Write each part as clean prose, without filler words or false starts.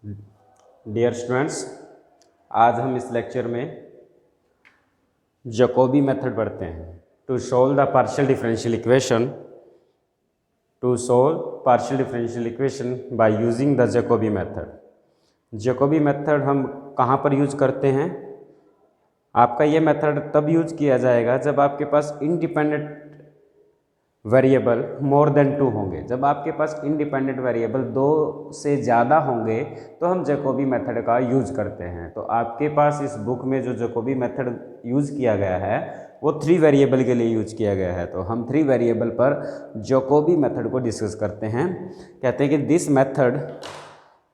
Dear students, आज हम इस लेक्चर में जैकोबी मेथड पढ़ते हैं। To solve the partial differential equation by using the Jacobi method. Jacobi method हम कहाँ पर यूज करते हैं? आपका ये मेथड तब यूज किया जाएगा जब आपके पास इंडिपेंडेंट वेरिएबल मोर देन 2 होंगे। जब आपके पास इंडिपेंडेंट वेरिएबल 2 से ज़्यादा होंगे तो हम जैकोबी मेथड का यूज करते हैं। तो आपके पास इस बुक में जो जैकोबी मेथड यूज किया गया है वो 3 वेरिएबल के लिए यूज किया गया है। तो हम 3 वेरिएबल पर जैकोबी मेथड को डिस्कस करते हैं। कहते हैं कि this method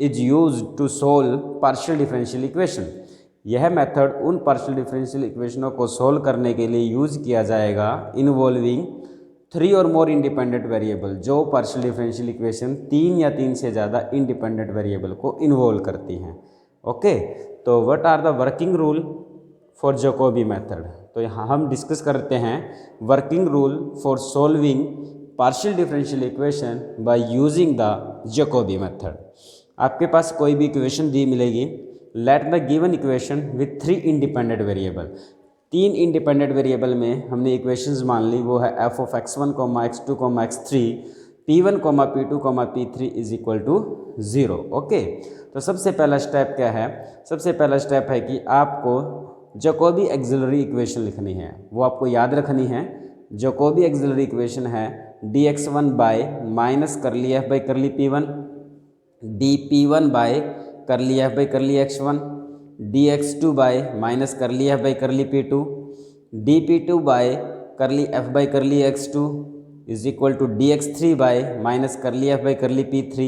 is use to solve partial differential equation. यह मेथड उन पार्शियल डिफरेंशियल इक्वेशनों को सोल्व करने के लिए यूज किया जाएगा इन्वॉल्विंग 3 और मोर इंडिपेंडेंट वेरिएबल। जो पार्शियल डिफरेंशियल इक्वेशन 3 या 3 से ज़्यादा इंडिपेंडेंट वेरिएबल को इन्वॉल्व करती हैं। ओके, तो what are the working rule for Jacobi method? तो यहाँ हम डिस्कस करते हैं working rule for solving partial differential equation by using the Jacobi method. आपके पास कोई भी इक्वेशन दी मिलेगी, let the given equation with 3 independent variable. 3 independent variable में हमने इक्वेशंस मान ली, वो है f of x1, x2, x3, p1, p2, p3 is equal to 0। Okay, तो सबसे पहला स्टेप क्या है? सबसे पहला स्टेप है कि आपको जैकोबी एक्सिलरी इक्वेशन लिखनी है। वो आपको याद रखनी है। जैकोबी एक्सिलरी इक्वेशन है dx1 bye minus curly f by curly p1, dp1 bye curly f by curly x1, dx2 by minus curly f by curly p2, dp2 by curly f by curly x2 is equal to dx3 by minus curly f by curly p3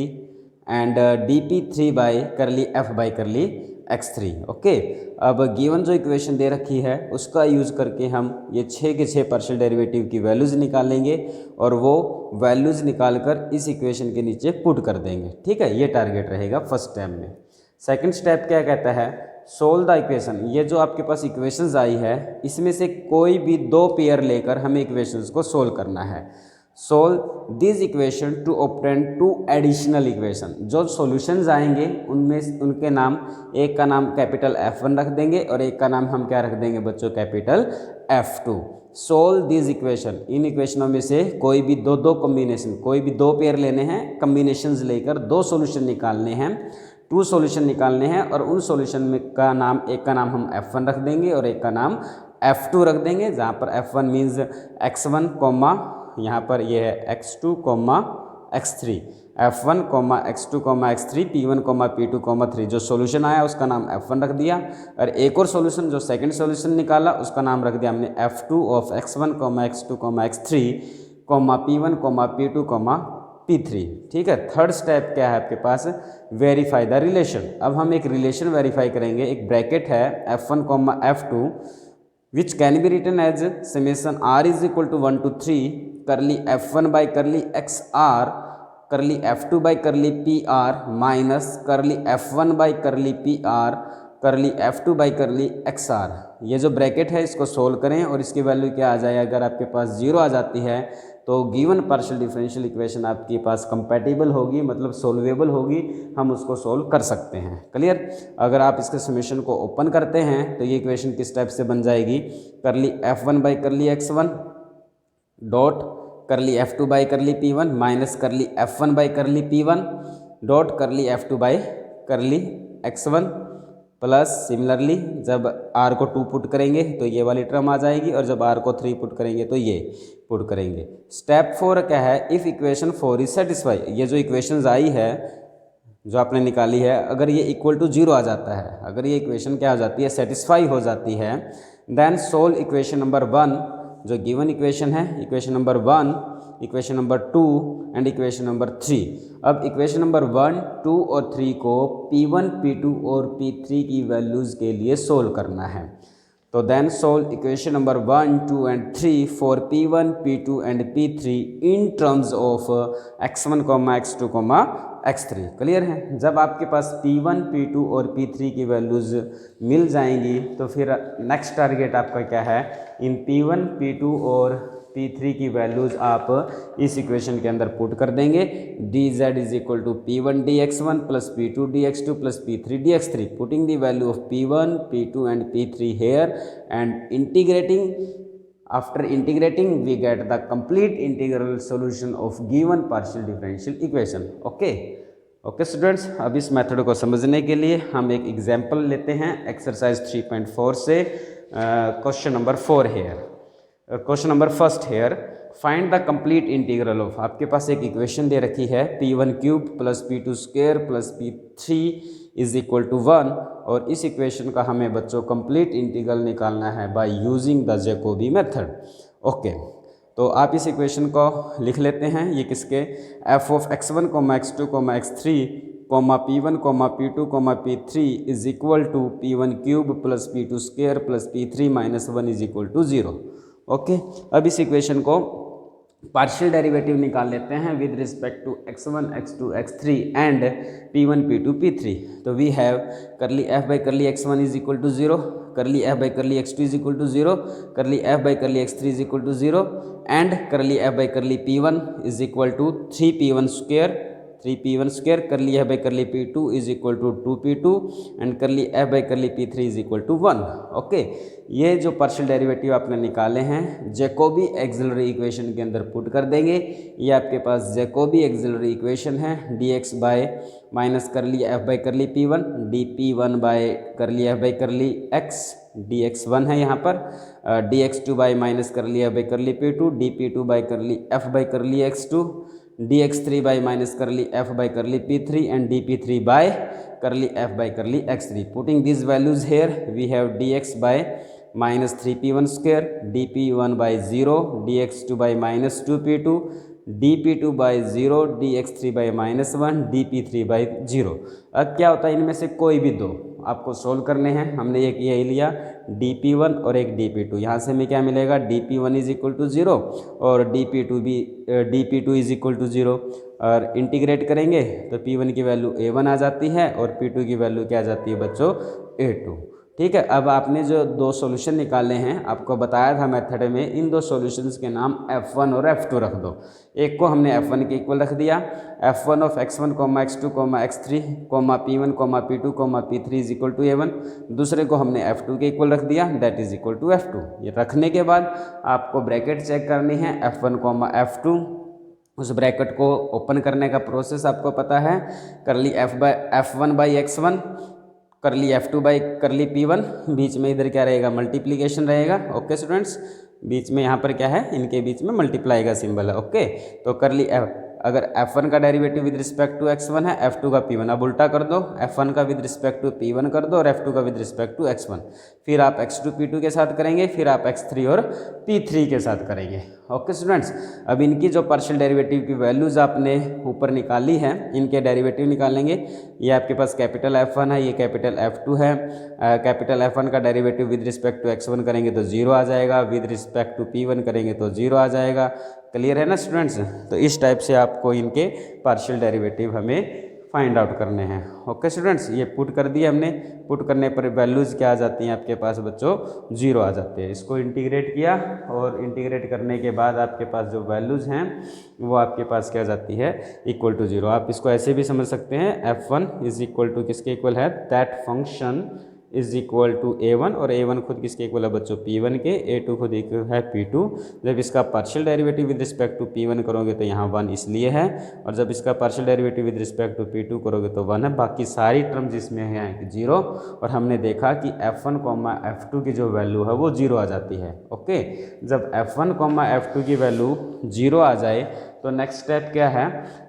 and dp3 by curly f by curly x3। Okay, अब given जो equation दे रखी है उसका use करके हम ये 6 के 6 पार्शियल डेरिवेटिव की वैल्यूज़ निकालेंगे और वो वैल्यूज़ निकाल कर इस इक्वेशन के नीचे पुट कर देंगे। ठीक है, ये टारगेट रहेगा फर्स्ट स्टेप में। सेकंड स्टेप क्या कहता है? Solve the equation. ये जो आपके पास इक्वेशंस आई है इसमें से कोई भी 2 पेयर लेकर हमें इक्वेशंस को सोल्व करना है। Solve this equation two obtain 2 additional equation. जो सॉल्यूशंस आएंगे उनमें उनके नाम, एक का नाम कैपिटल F1 रख देंगे और एक का नाम हम क्या रख देंगे बच्चों? Capital F2। Solve this equation. इन इक्वेशनों में से कोई भी दो कॉम्बिनेशन, कोई भी 2 पेयर लेने हैं, कम्बिनेशंस लेकर 2 सॉल्यूशन निकालने हैं, 2 सॉल्यूशन निकालने हैं और उन सॉल्यूशन में का नाम, एक का नाम हम F1 रख देंगे और एक का नाम F2 रख देंगे। जहाँ पर F1 मीन्स x1 कॉमा, यहाँ पर ये है x2 x3, f1 x2 x3, p1 p2 3। जो सॉल्यूशन आया उसका नाम f1 रख दिया और एक और सॉल्यूशन जो सेकंड सॉल्यूशन निकाला उसका नाम रख दिया हमने f2 of x1 x2 x3, p1 p2 p3। ठीक है, थर्ड स्टेप क्या है आपके पास? Verify the relation. अब हम एक रिलेशन वेरीफाई करेंगे। एक ब्रैकेट है f1 f2 which can be written as summation r is equal to 1 to 3 करली f1 बाई करली xr करली f2 बाई करली pr माइनस करली f1 बाई करली pr करली f2 बाई करली xr। ये जो ब्रैकेट है इसको सोल्व करें और इसकी वैल्यू क्या आ जाए? अगर आपके पास 0 आ जाती है तो गिवन पार्शियल डिफरेंशियल इक्वेशन आपके पास कंपैटिबल होगी, मतलब सोल्वेबल होगी, हम उसको सोल्व कर सकते हैं। क्लियर? अगर आप इसके समीशन को ओपन करते हैं तो ये इक्वेशन किस टाइप से बन जाएगी? करली f1 by curly x1 dot करली f2 by curly p1 minus करली f1 by curly p1 dot करली f2 by curly x1 plus similarly जब r को 2 पुट करेंगे तो ये वाली टर्म आ जाएगी और जब r को 3 पुट करेंगे तो ये पुट करेंगे। स्टेप 4 क्या है? If equation 4 is satisfy. ये जो इक्वेशंस आई है जो आपने निकाली है, अगर ये इक्वल टू 0 आ जाता है, अगर ये इक्वेशन क्या हो जाती है? सेटिस्फाई हो जाती है, देन सोल्व इक्वेशन नंबर 1। जो गिवन इक्वेशन है, equation number 1, equation number 2 and equation number 3। अब इक्वेशन नंबर 1, 2 और 3 को p1, p2 और p3 की वैल्यूज़ के लिए सोल्व करना है। तो then solve equation number 1, 2 and 3 for p1, p2 and p3 in terms of x1, x2, x3। Clear है? जब आपके पास p1, p2 और p3 की वैल्यूज़ मिल जाएंगी तो फिर नेक्स्ट टारगेट आपका क्या है? इन p1, p2 और P3 की वैल्यूज आप इस इक्वेशन के अंदर पुट कर देंगे। dz is equal to P1 dx1 plus P2 dx2 plus P3 dx3, putting the value of P1, P2 and P3 here and integrating. After integrating we get the complete integral solution of given partial differential equation. Okay students, अब इस method को समझने के लिए हम एक example लेते हैं एक्सरसाइज 3.4 से। Question number 4 here, question number first here, find the complete integral of, आपके पास एक इक्वेशन दे रखी है P1 cube plus P2 square plus P3 is equal to 1, और इस इक्वेशन का हमें बच्चों कंप्लीट इंटीग्रल निकालना है bye using the Jacobi method. Okay, तो आप इस इक्वेशन को लिख लेते हैं। ये किसके, f of x1, x2, x3, P1, P2, P3 is equal to P1 cube plus P2 square plus P3 minus 1 is equal to 0। Okay, अब इस इक्वेशन को पार्शियल डेरिवेटिव निकाल लेते हैं with respect to x1, x2, x3 and P1, P2, P3। तो we have करली f by curly x1 is equal to 0, करली f by curly x2 is equal to 0, करली f by curly x3 is equal to 0 and curly f by curly P1 is equal to 3P1 square, 3P1 square, curly f by curly P2 is equal to 2P2 and curly f by curly P3 is equal to 1। Okay, ये जो partial derivative आपने निकाले हैं Jacobi axillary equation के अंदर put कर देंगे। ये आपके पास जैकोबी एक्सिलरी इक्वेशन है, dx by minus curly f by curly P1 dP1 bye curly f by करली x, dx1 है यहाँ पर, dx2 by minus curly f by curly P2 dP2 by curly f by curly x2, dx3 by minus curly f by curly P3 and dP3 by curly f by curly x3। Putting this values here we have dx by minus 3P1 square, dP1 by 0, dx2 by minus 2P2, dP2 by 0, dx3 by minus 1, dP3 by 0। अब क्या होता है, इनमें से कोई भी दो आपको सोल्व करने हैं। हमने एक ये लिया dP1 और एक dP2, यहाँ से हमें क्या मिलेगा, dP1 इज इक्वल टू 0 और dP2 इज इक्वल टू 0, और इंटीग्रेट करेंगे तो P1 की वैल्यू A1 आ जाती है और P2 की वैल्यू क्या आ जाती है बच्चों, A2। ठीक है, अब आपने जो दो सॉल्यूशन निकाले हैं, आपको बताया था मेथड में, इन दो सॉल्यूशंस के नाम f1 और f2 रख दो। एक को हमने f1 के इक्वल रख दिया, f1 of x1, x2, x3, P1, P2, P3 is equal to A1। दूसरे को हमने f2 के इक्वल रख दिया, that is equal to f2। ये रखने के बाद आपको ब्रैकेट चेक करनी है f1, f2। उस ब्रैकेट को ओपन करने का प्रोसेस आपको पता है, करली f1 बाई x1, करली f2 बाई करली P1, बीच में इधर क्या रहेगा, मल्टीप्लिकेशन रहेगा। ओके स्टूडेंट्स, बीच में यहाँ पर क्या है, इनके बीच में मल्टीप्लाई का सिंबल है। ओके, तो करली अगर f1 का derivative with respect to x1 है, f2 का P1, अब उल्टा कर दो, f1 का विद रिस्पेक्ट टू P1 कर दो और f2 का विद रिस्पेक्ट टू x1, फिर आप x2 P2 के साथ करेंगे, फिर आप x3 और P3 के साथ करेंगे। ओके स्टूडेंट्स, अब इनकी जो पार्शियल डेरिवेटिव की वैल्यूज़ आपने ऊपर निकाली हैं, इनके डेरिवेटिव निकालेंगे। ये आपके पास कैपिटल F1 है, ये कैपिटल F2 है। कैपिटल F1 का derivative with respect to x1 करेंगे तो 0 आ जाएगा, विद रिस्पेक्ट टू P1 करेंगे तो 0 आ जाएगा। क्लियर है ना स्टूडेंट्स? तो इस टाइप से आपको इनके पार्शियल डेरिवेटिव हमें फाइंड आउट करने हैं। ओके स्टूडेंट्स, ये पुट कर दिए हमने। पुट करने पर वैल्यूज़ क्या आ जाती हैं आपके पास बच्चों, 0 आ जाते हैं। इसको इंटीग्रेट किया और इंटीग्रेट करने के बाद आपके पास जो वैल्यूज़ हैं वो आपके पास क्या जाती है, इक्वल टू 0। आप इसको ऐसे भी समझ सकते हैं, f1 इज इक्वल टू किसके इक्वल है, that function is equal to A1, और A1 खुद किसके इक्वल है बच्चों, P1 के, A2 खुद इक्वल है P2। जब इसका partial derivative with respect to P1 करोगे तो यहाँ 1 इसलिए है, और जब इसका partial derivative with respect to P2 करोगे तो 1 है। बाकी सारी टर्म्स इसमें हैं 0, और हमने देखा कि f1, f2 की जो वैल्यू है वो 0 आ जाती है। ओके, जब f1, f2 की वैल्यू 0 आ जाए तो नेक्स्ट स्टेप क्या है,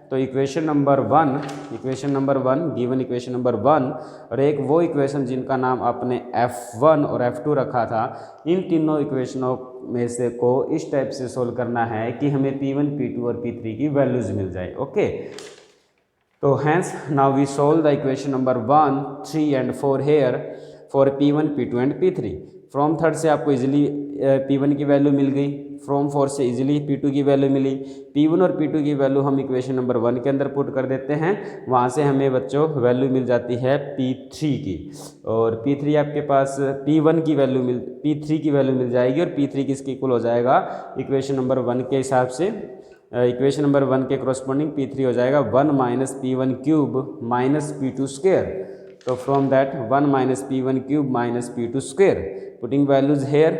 तो equation number 1 given equation number 1 और एक वो इक्वेशन जिनका नाम आपने f1 और f2 रखा था, इन तीनों इक्वेशनों में से को इस टाइप से सोल्व करना है कि हमें P1, P2 और P3 की वैल्यूज मिल जाए। ओके, तो hence now we solve the equation number 1, 3 and 4 here for P1, P2 and P3। From third से आपको इजीली P1 की वैल्यू मिल गई, फ्रॉम 4 से इजीली P2 की वैल्यू मिली। P1 और P2 की वैल्यू हम इक्वेशन नंबर 1 के अंदर पुट कर देते हैं, वहाँ से हमें बच्चों वैल्यू मिल जाती है P3 की, और P3 आपके पास P3 की वैल्यू मिल जाएगी, और P3 किसके इक्वल हो जाएगा इक्वेशन नंबर 1 के हिसाब से, इक्वेशन नंबर 1 के करस्पॉन्डिंग P3 हो जाएगा 1 minus P1 cube minus P2 square. तो from that 1 minus P1 cube minus P2 square, putting values here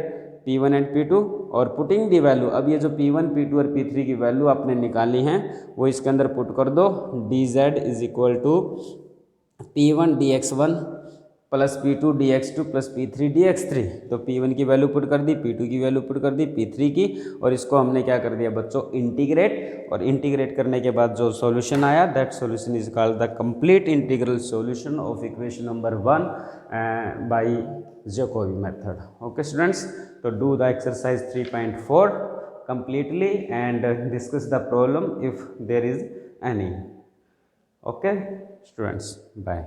P1 and P2, और पुटिंग दी वैल्यू, अब ये जो P1 P2 और P3 की वैल्यू आपने निकाली हैं वो इसके अंदर पुट कर दो। dz is equal to P1 dx1 plus P2 dx2 plus P3 dx3। तो P1 की वैल्यू पुट कर दी, P2 की वैल्यू पुट कर दी, P3 की, और इसको हमने क्या कर दिया बच्चों इंटीग्रेट, और इंटीग्रेट करने के बाद जो सॉल्यूशन आया that solution is called the complete integral solution of equation number 1 by Jacobi method. Okay students, तो do the exercise 3.4 completely and discuss the problem if there is any. Okay students, bye.